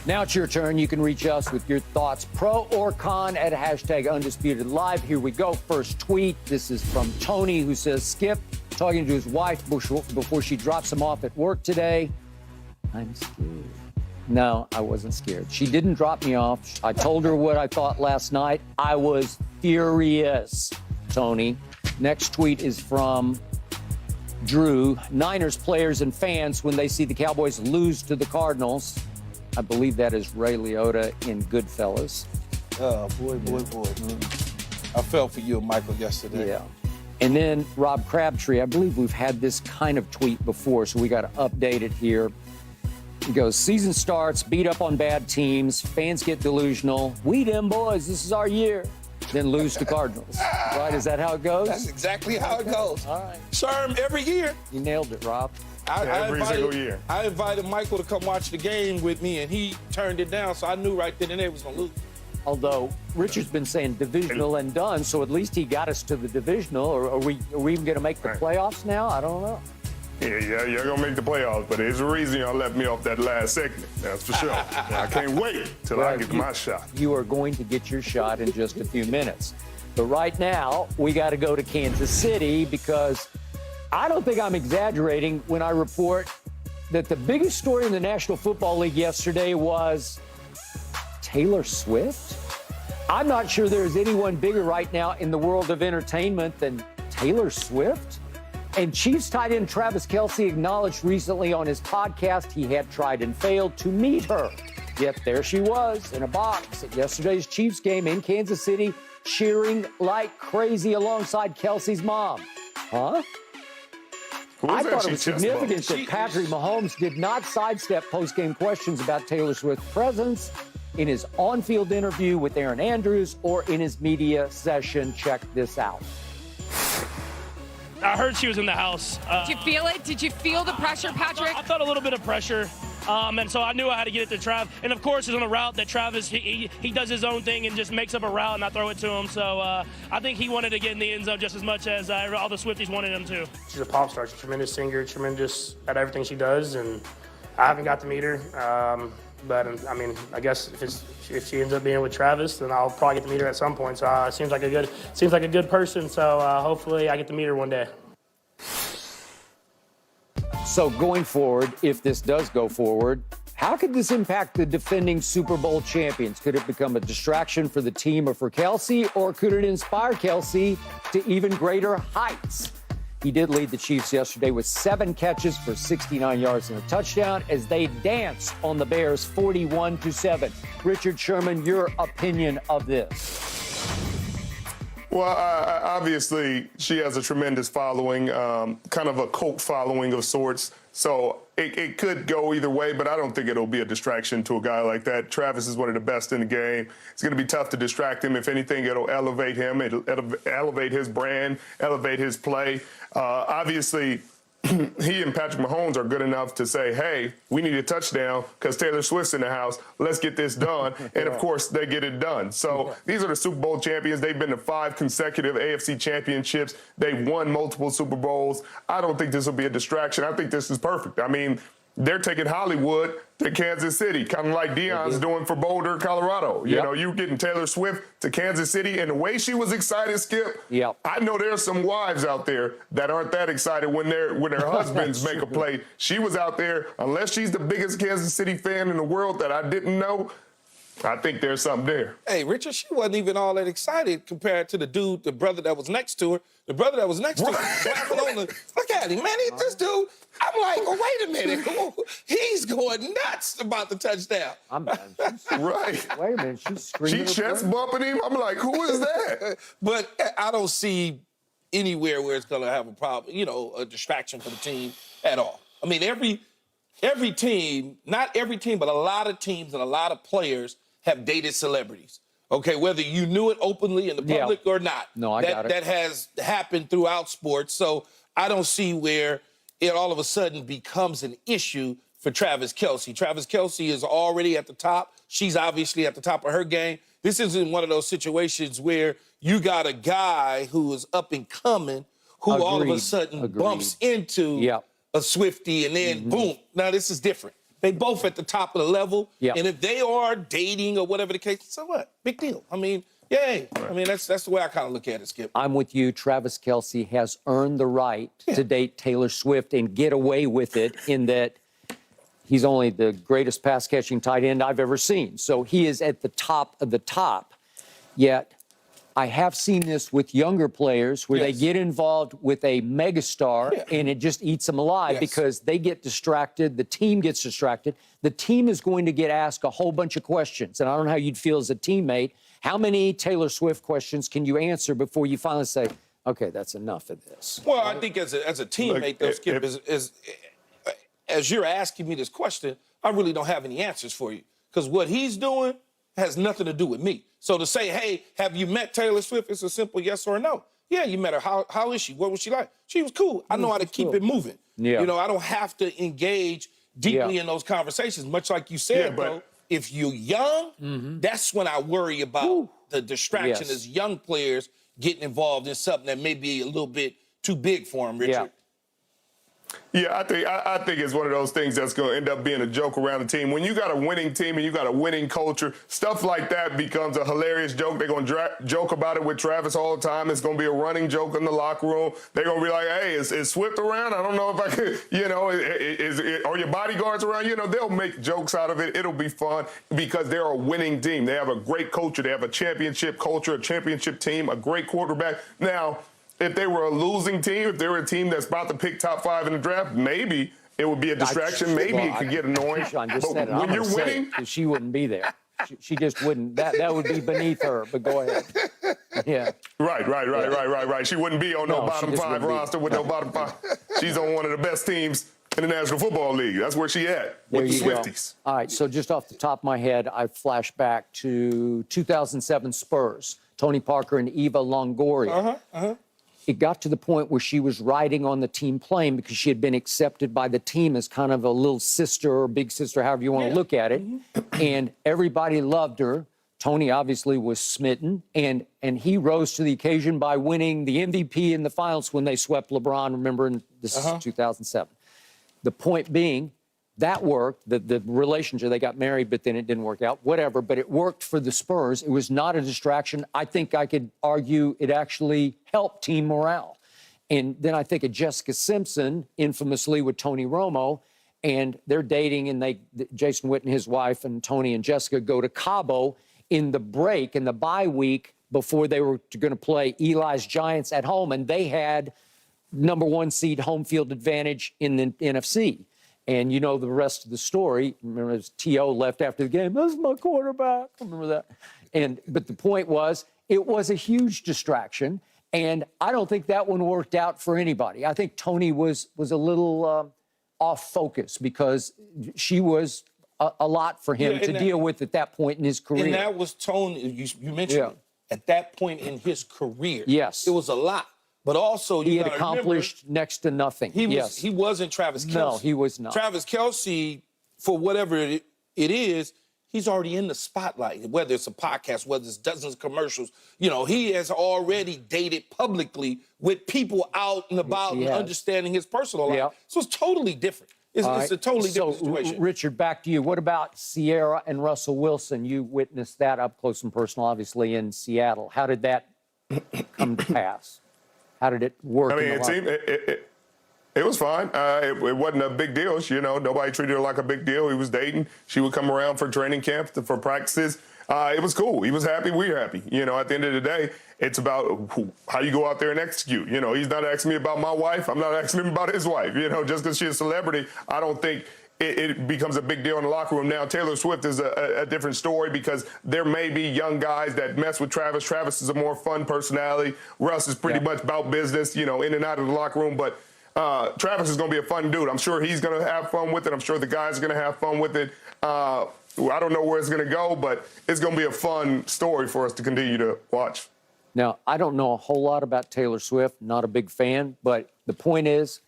Now it's your turn. You can reach us with your thoughts, pro or con, at #UndisputedLive. Here we go. First tweet. This is from Tony, who says, Skip, talking to his wife before she drops him off at work today. I'm scared. No, I wasn't scared. She didn't drop me off. I told her what I thought last night. I was furious, Tony. Next tweet is from Drew. Niners players and fans, when they see the Cowboys lose to the Cardinals. I believe that is Ray Liotta in Goodfellas. Oh, boy. I felt for you and Michael yesterday. Yeah. And then Rob Crabtree, I believe we've had this kind of tweet before, so we got to update it here. He goes, season starts, beat up on bad teams, fans get delusional. We them boys, this is our year. Then lose to Cardinals. Right? Is that how it goes? That's exactly how it goes. All right. Sherm, every year. You nailed it, Rob. Every single year. I invited Michael to come watch the game with me, and he turned it down, so I knew right then and there he was going to lose. Although Richard's been saying divisional and done, so at least he got us to the divisional. Or are we even going to make the playoffs now? I don't know. Yeah, you're going to make the playoffs, but there's a reason y'all left me off that last segment. That's for sure. I can't wait till I get my shot. You are going to get your shot in just a few minutes. But right now, we got to go to Kansas City because I don't think I'm exaggerating when I report that the biggest story in the National Football League yesterday was Taylor Swift. I'm not sure there is anyone bigger right now in the world of entertainment than Taylor Swift. And Chiefs tight end Travis Kelce acknowledged recently on his podcast he had tried and failed to meet her. Yet there she was in a box at yesterday's Chiefs game in Kansas City, cheering like crazy alongside Kelce's mom. Huh? I thought it was significant that Patrick Mahomes did not sidestep post-game questions about Taylor Swift's presence in his on-field interview with Aaron Andrews or in his media session. Check this out. I heard she was in the house. Did you feel it? Did you feel the pressure, Patrick? I felt a little bit of pressure. And so I knew I had to get it to Trav. And, of course, it's on a route that Travis, he does his own thing and just makes up a route, and I throw it to him. So I think he wanted to get in the end zone just as much as all the Swifties wanted him to. She's a pop star. She's a tremendous singer, tremendous at everything she does. And I haven't got to meet her. But, I mean, I guess if she ends up being with Travis, then I'll probably get to meet her at some point. So it seems like a good person. So hopefully I get to meet her one day. So going forward, if this does go forward, how could this impact the defending Super Bowl champions? Could it become a distraction for the team or for Kelce, or could it inspire Kelce to even greater heights? He did lead the Chiefs yesterday with 7 catches for 69 yards and a touchdown as they danced on the Bears 41-7. Richard Sherman, your opinion of this? Well, obviously, she has a tremendous following, kind of a cult following of sorts. So it could go either way, but I don't think it'll be a distraction to a guy like that. Travis is one of the best in the game. It's going to be tough to distract him. If anything, it'll elevate him. It'll elevate his brand, elevate his play. Obviously, he and Patrick Mahomes are good enough to say, hey, we need a touchdown because Taylor Swift's in the house. Let's get this done. And, of course, they get it done. So these are the Super Bowl champions. They've been to 5 consecutive AFC championships. They've won multiple Super Bowls. I don't think this will be a distraction. I think this is perfect. I mean, they're taking Hollywood to Kansas City, kind of like Deion's doing for Boulder, Colorado. You know, you're getting Taylor Swift to Kansas City, and the way she was excited, Skip, I know there's some wives out there that aren't that excited when their husbands make a play. She was out there, unless she's the biggest Kansas City fan in the world that I didn't know, I think there's something there. Hey, Richard, she wasn't even all that excited compared to the brother that was next to her. The brother that was next to her, look at him, man. This dude, I'm like, oh, wait a minute. He's going nuts about the touchdown. I'm done. Right. Wait a minute. She's screaming. She chest bumping him. I'm like, who is that? But I don't see anywhere where it's going to have a problem, a distraction for the team at all. I mean, every team, not every team, but a lot of teams and a lot of players have dated celebrities. Okay, whether you knew it openly in the public or not. No, I got it. That has happened throughout sports. So I don't see where it all of a sudden becomes an issue for Travis Kelce. Travis Kelce is already at the top. She's obviously at the top of her game. This isn't one of those situations where you got a guy who is up and coming who all of a sudden bumps into a Swiftie and then boom. Now, this is different. They both at the top of the level. Yeah. And if they are dating or whatever the case, so what? Big deal. I mean, yay. I mean, that's the way I kind of look at it, Skip. I'm with you. Travis Kelce has earned the right to date Taylor Swift and get away with it in that he's only the greatest pass-catching tight end I've ever seen. So he is at the top of the top. Yet I have seen this with younger players where they get involved with a megastar and it just eats them alive because they get distracted. The team gets distracted. The team is going to get asked a whole bunch of questions. And I don't know how you'd feel as a teammate. How many Taylor Swift questions can you answer before you finally say, okay, that's enough of this? Well, I think as a teammate, though, Skip, as you're asking me this question, I really don't have any answers for you because what he's doing has nothing to do with me. So to say, hey, have you met Taylor Swift? It's a simple yes or no. Yeah, you met her. How is she? What was she like? She was cool. I know how to keep it moving. Yeah. You know, I don't have to engage deeply in those conversations, much like you said, bro. If you're young, that's when I worry about the distraction as young players getting involved in something that may be a little bit too big for them, Richard. Yeah, I think it's one of those things that's going to end up being a joke around the team. When you got a winning team and you got a winning culture, stuff like that becomes a hilarious joke. They're going to joke about it with Travis all the time. It's going to be a running joke in the locker room. They're going to be like, hey, is Swift around? I don't know if I could, you know, are your bodyguards around? You know, they'll make jokes out of it. It'll be fun because they're a winning team. They have a great culture. They have a championship culture, a championship team, a great quarterback. Now, if they were a losing team, if they were a team that's about to pick top 5 in the draft, maybe it would be a distraction. Maybe it could get annoying. But when you're winning, she wouldn't be there. She just wouldn't. That would be beneath her. But go ahead. Yeah. Right. She wouldn't be on no bottom 5 roster with no bottom 5. She's on one of the best teams in the National Football League. That's where she at with the Swifties. All right. So just off the top of my head, I flash back to 2007 Spurs. Tony Parker and Eva Longoria. It got to the point where she was riding on the team plane because she had been accepted by the team as kind of a little sister or big sister, however you want to look at it. And everybody loved her. Tony obviously was smitten, and he rose to the occasion by winning the MVP in the finals when they swept LeBron. Remember, this is 2007. The point being, that worked, the relationship, they got married, but then it didn't work out, whatever, but it worked for the Spurs. It was not a distraction. I think I could argue it actually helped team morale. And then I think of Jessica Simpson, infamously with Tony Romo, and they're dating, and Jason Witten, his wife, and Tony and Jessica go to Cabo in the break, in the bye week, before they were going to play Eli's Giants at home, and they had #1 seed home field advantage in the NFC. And you know the rest of the story. Remember, as T.O. left after the game, this is my quarterback. Remember that? But the point was, it was a huge distraction. And I don't think that one worked out for anybody. I think Tony was a little off focus because she was a lot for him to deal with at that point in his career. And that was Tony, you mentioned it, at that point in his career. Yes. It was a lot. But also, he had accomplished next to nothing. He wasn't Travis Kelce. No, he was not. Travis Kelce, for whatever it is, he's already in the spotlight, whether it's a podcast, whether it's dozens of commercials. You know, he has already dated publicly with people out and about and understanding his personal life. So it's totally different. It's a totally different situation. Richard, back to you. What about Sierra and Russell Wilson? You witnessed that up close and personal, obviously, in Seattle. How did that come to pass? How did it work? I mean, it was fine. It wasn't a big deal. You know, nobody treated her like a big deal. He was dating. She would come around for training camp, for practices. It was cool. He was happy. We were happy. You know, at the end of the day, it's about how you go out there and execute. You know, he's not asking me about my wife. I'm not asking him about his wife. You know, just because she's a celebrity, I don't think it becomes a big deal in the locker room. Now, Taylor Swift is a different story because there may be young guys that mess with Travis. Travis is a more fun personality. Russ is pretty much about business, you know, in and out of the locker room. But Travis is going to be a fun dude. I'm sure he's going to have fun with it. I'm sure the guys are going to have fun with it. I don't know where it's going to go, but it's going to be a fun story for us to continue to watch. Now, I don't know a whole lot about Taylor Swift, not a big fan, but the point is,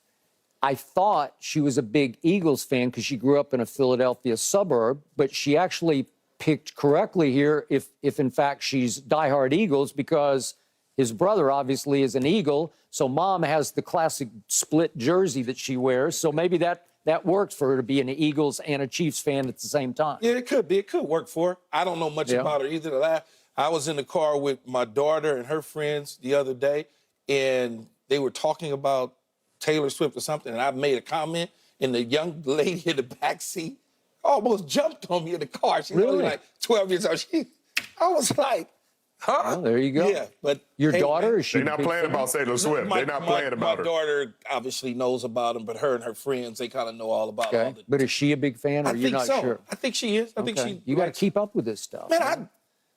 I thought she was a big Eagles fan because she grew up in a Philadelphia suburb, but she actually picked correctly here if in fact she's diehard Eagles because his brother obviously is an Eagle, so mom has the classic split jersey that she wears, so maybe that that works for her to be an Eagles and a Chiefs fan at the same time. Yeah, it could be. It could work for her. I don't know much about her either. I was in the car with my daughter and her friends the other day, and they were talking about Taylor Swift or something, and I made a comment, and the young lady in the back seat almost jumped on me in the car. She's only like 12 years old. I was like, huh? Well, there you go. Yeah, but your daughter, is she? They're not playing about Taylor Swift. They're not playing about her. My daughter obviously knows about him, but her and her friends, they kind of know all about all the. But is she a big fan, or you're not sure? I think she is. I think she. You got to keep up with this stuff.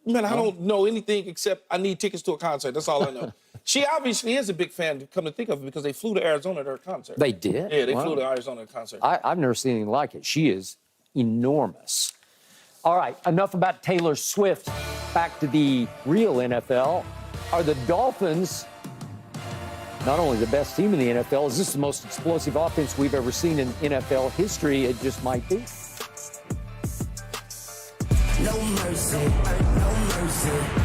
Man, I don't know anything except I need tickets to a concert. That's all I know. She obviously is a big fan, come to think of it, because they flew to Arizona to her concert. They did? Yeah, they flew to Arizona to concert. I've never seen anything like it. She is enormous. All right, enough about Taylor Swift. Back to the real NFL. Are the Dolphins not only the best team in the NFL, is this the most explosive offense we've ever seen in NFL history? It just might be. No mercy, no mercy.